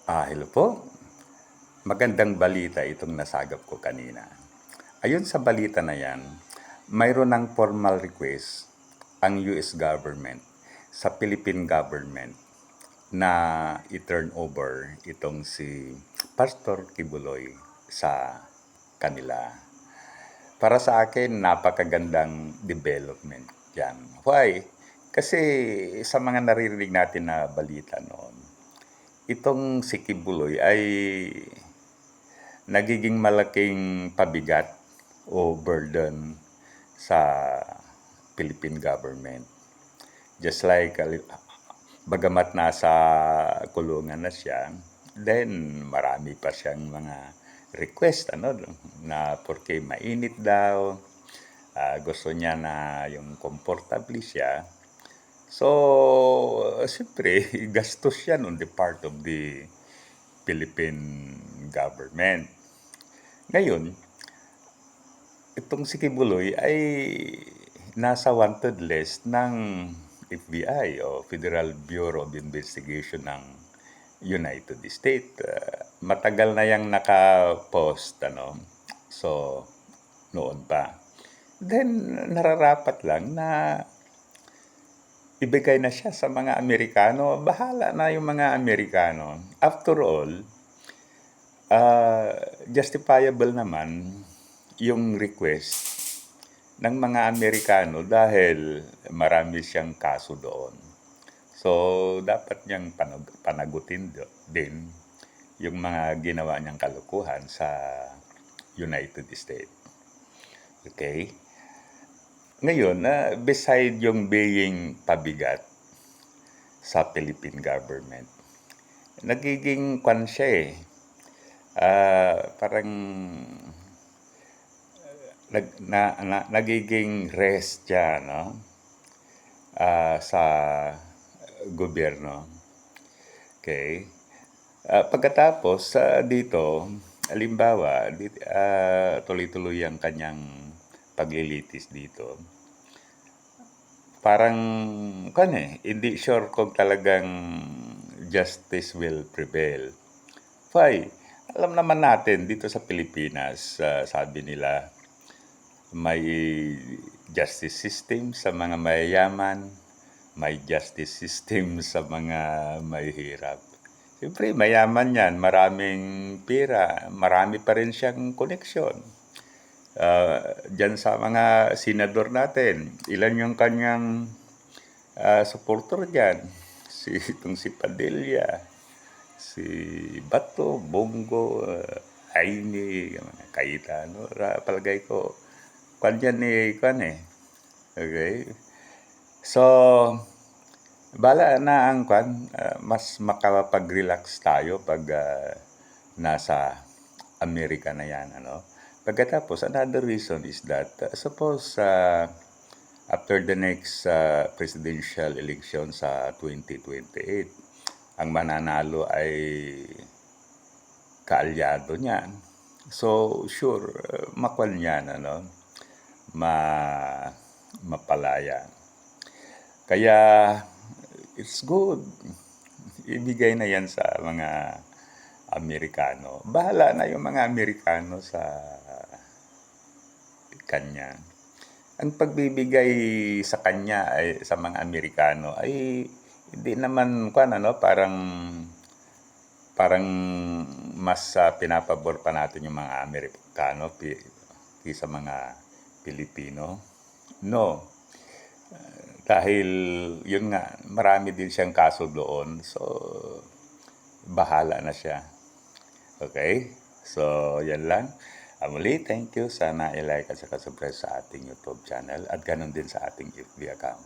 Hello po. Magandang balita itong nasagap ko kanina. Ayon sa balita na yan, mayroon ng formal request ang US government sa Philippine government na i-turn over itong si Pastor Kibuloy sa kanila. Para sa akin, napakagandang development yan. Why? Kasi sa mga naririnig natin na balita noon, itong si Kibuloy ay nagiging malaking pabigat o burden sa Philippine government. Just like, bagamat nasa kulungan na siya, then marami pa siyang mga request, na porque mainit daw, gusto niya na yung comfortable siya. So, siyempre, gastos yan on the part of the Philippine government. Ngayon, itong si Kibuloy ay nasa wanted list ng FBI o Federal Bureau of Investigation ng United States. Matagal na yang naka-post, So, noon pa. Then, nararapat lang na ibigay na siya sa mga Amerikano. Bahala na yung mga Amerikano. After all, justifiable naman yung request ng mga Amerikano dahil marami siyang kaso doon. So, dapat niyang panagutin din yung mga ginawa niyang kalukuhan sa United States. Okay? Ngayon, beside yung being pabigat sa Philippine government, nagiging kwan siya parang nagiging rest siya, sa gobyerno. Okay? Pagkatapos, dito, halimbawa, tuloy-tuloy ang kanyang paglilitis dito. Parang, hindi sure kung talagang justice will prevail. Why? Alam naman natin, dito sa Pilipinas, sabi nila, may justice system sa mga mayayaman, may justice system sa mga mahihirap. Siyempre, mayaman yan, maraming pera, marami pa rin siyang koneksyon. Diyan sa mga senador natin, ilan yung kanyang supporter dyan? Si Padilla, si Bato, Bongo, Aini, Cayetano, palagay ko, Okay? So, bala na ang mas makapag-relax tayo pag nasa Amerika na yan, Pagkatapos, another reason is that, suppose after the next presidential election sa 2028, ang mananalo ay kaalyado niya. So, sure, makwan yan, mapalaya. Kaya, it's good. Ibigay na yan sa mga Amerikano. Bahala na yung mga Amerikano sa kanya. Ang pagbibigay sa kanya ay sa mga Amerikano ay hindi naman parang mas pinapabor pa natin yung mga Amerikano kaysa mga Pilipino. No. Dahil yun nga, marami din siyang kaso doon. So, bahala na siya. Okay? So, yan lang. Muli, thank you. Sana i-like at subscribe sa ating YouTube channel at ganun din sa ating FB account.